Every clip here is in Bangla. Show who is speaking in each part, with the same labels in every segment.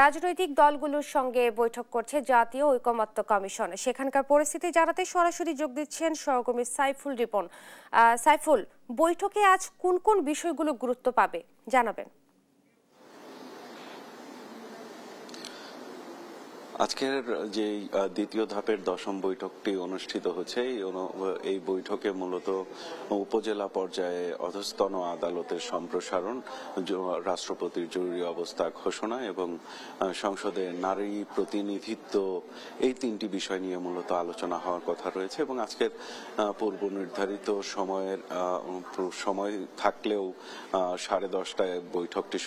Speaker 1: রাজনৈতিক দলগুলোর সঙ্গে বৈঠক করছে জাতীয় ঐকমত্য কমিশন। সেখানকার পরিস্থিতি জানাতে সরাসরি যোগ দিচ্ছেন সহকর্মী সাইফুল রিপন। সাইফুল, বৈঠকে আজ কোন কোন বিষয়গুলো গুরুত্ব পাবে জানাবেন।
Speaker 2: আজকের যে দ্বিতীয় ধাপের দশম বৈঠকটি অনুষ্ঠিত হচ্ছে, এই বৈঠকে মূলত উপজেলা পর্যায়ে অধস্তন আদালতের সম্প্রসারণ, রাষ্ট্রপতির জরুরি অবস্থা ঘোষণা এবং সংসদে নারী প্রতিনিধিত্ব, এই তিনটি বিষয় নিয়ে মূলত আলোচনা হওয়ার কথা রয়েছে। এবং আজকের পূর্ব নির্ধারিত সময় থাকলেও 10:30টায় বৈঠকটি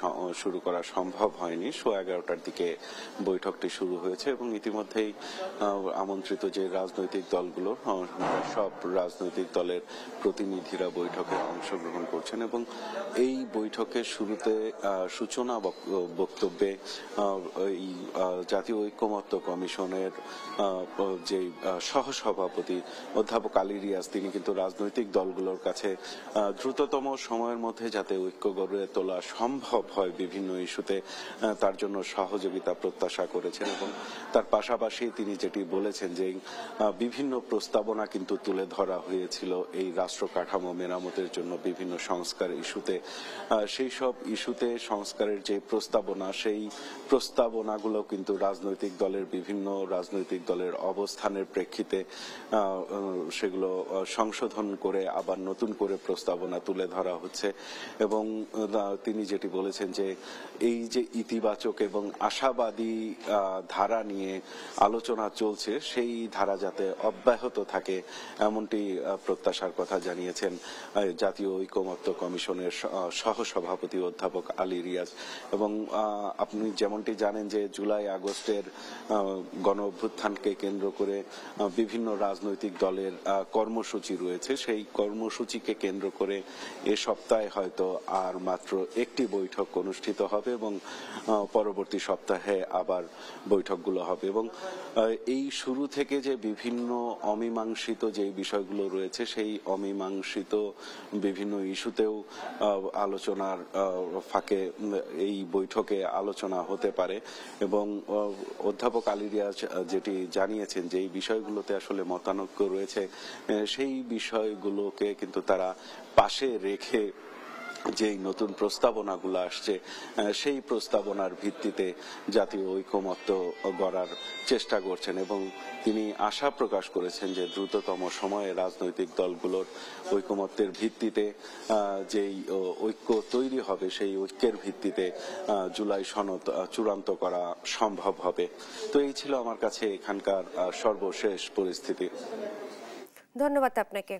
Speaker 2: শুরু করা সম্ভব হয়নি। 11:30টার দিকে বৈঠকটি শুরু হয়েছে এবং ইতিমধ্যেই আমন্ত্রিত যে রাজনৈতিক দলগুলো, সব রাজনৈতিক দলের প্রতিনিধিরা বৈঠকে অংশগ্রহণ করছেন এবং এই বৈঠকের শুরুতে সূচনা বক্তব্যে এই জাতীয় ঐকমত্য কমিশনের যে সহসভাপতি অধ্যাপক আলী রিয়াজ, তিনি কিন্তু রাজনৈতিক দলগুলোর কাছে দ্রুততম সময়ের মধ্যে যাতে ঐক্য গড়ে তোলা সম্ভব হয় বিভিন্ন ইস্যুতে, তার জন্য সহযোগিতা প্রত্যাশা করেছেন। এবং তার পাশাপাশি তিনি যেটি বলেছেন যে বিভিন্ন প্রস্তাবনা কিন্তু তুলে ধরা হয়েছিল এই রাষ্ট্র কাঠামো মেরামতের জন্য বিভিন্ন সংস্কার ইস্যুতে। সেই সব ইস্যুতে সংস্কারের যে প্রস্তাবনা, সেই প্রস্তাবনাগুলো কিন্তু বিভিন্ন রাজনৈতিক দলের অবস্থানের প্রেক্ষিতে সেগুলো সংশোধন করে আবার নতুন করে প্রস্তাবনা তুলে ধরা হচ্ছে। এবং তিনি যেটি বলেছেন যে এই যে ইতিবাচক এবং আশাবাদী ধারা নিয়ে আলোচনা চলছে, সেই ধারা যাতে অব্যাহত থাকে এমনটি প্রত্যাশার কথা জানিয়েছেন জাতীয় ঐকমত্য কমিশনের সহসভাপতি অধ্যাপক আলী রিয়াজ। এবং আপনি যেমনটি জানেন যে জুলাই আগস্টের গণ অভ্যুত্থানকে কেন্দ্র করে বিভিন্ন রাজনৈতিক দলের কর্মসূচি রয়েছে। সেই কর্মসূচিকে কেন্দ্র করে এ সপ্তাহে হয়তো আর মাত্র একটি বৈঠক অনুষ্ঠিত হবে এবং পরবর্তী সপ্তাহে আবার বৈঠকগুলো হবে। এবং এই শুরু থেকে যে বিভিন্ন অমীমাংসিত যে বিষয়গুলো রয়েছে, সেই অমীমাংসিত বিভিন্ন ইস্যুতেও আলোচনার ফাঁকে এই বৈঠকে আলোচনা হতে পারে। এবং অধ্যাপক আলী রিয়াজ যেটি জানিয়েছেন যে এই বিষয়গুলোতে আসলে মতানৈক্য রয়েছে, সেই বিষয়গুলোকে কিন্তু তারা পাশে রেখে যে নতুন প্রস্তাবনাগুলো আসছে, সেই প্রস্তাবনার ভিত্তিতে জাতীয় ঐকমত্য গড়ার চেষ্টা করছেন। এবং তিনি আশা প্রকাশ করেছেন যে দ্রুততম সময়ে রাজনৈতিক দলগুলোর ঐকমত্যের ভিত্তিতে যেই ঐক্য তৈরি হবে, সেই ঐক্যের ভিত্তিতে জুলাই সনদ চূড়ান্ত করা সম্ভব হবে। তো এই ছিল আমার কাছে এখানকার সর্বশেষ পরিস্থিতি।
Speaker 1: ধন্যবাদ আপনাকে।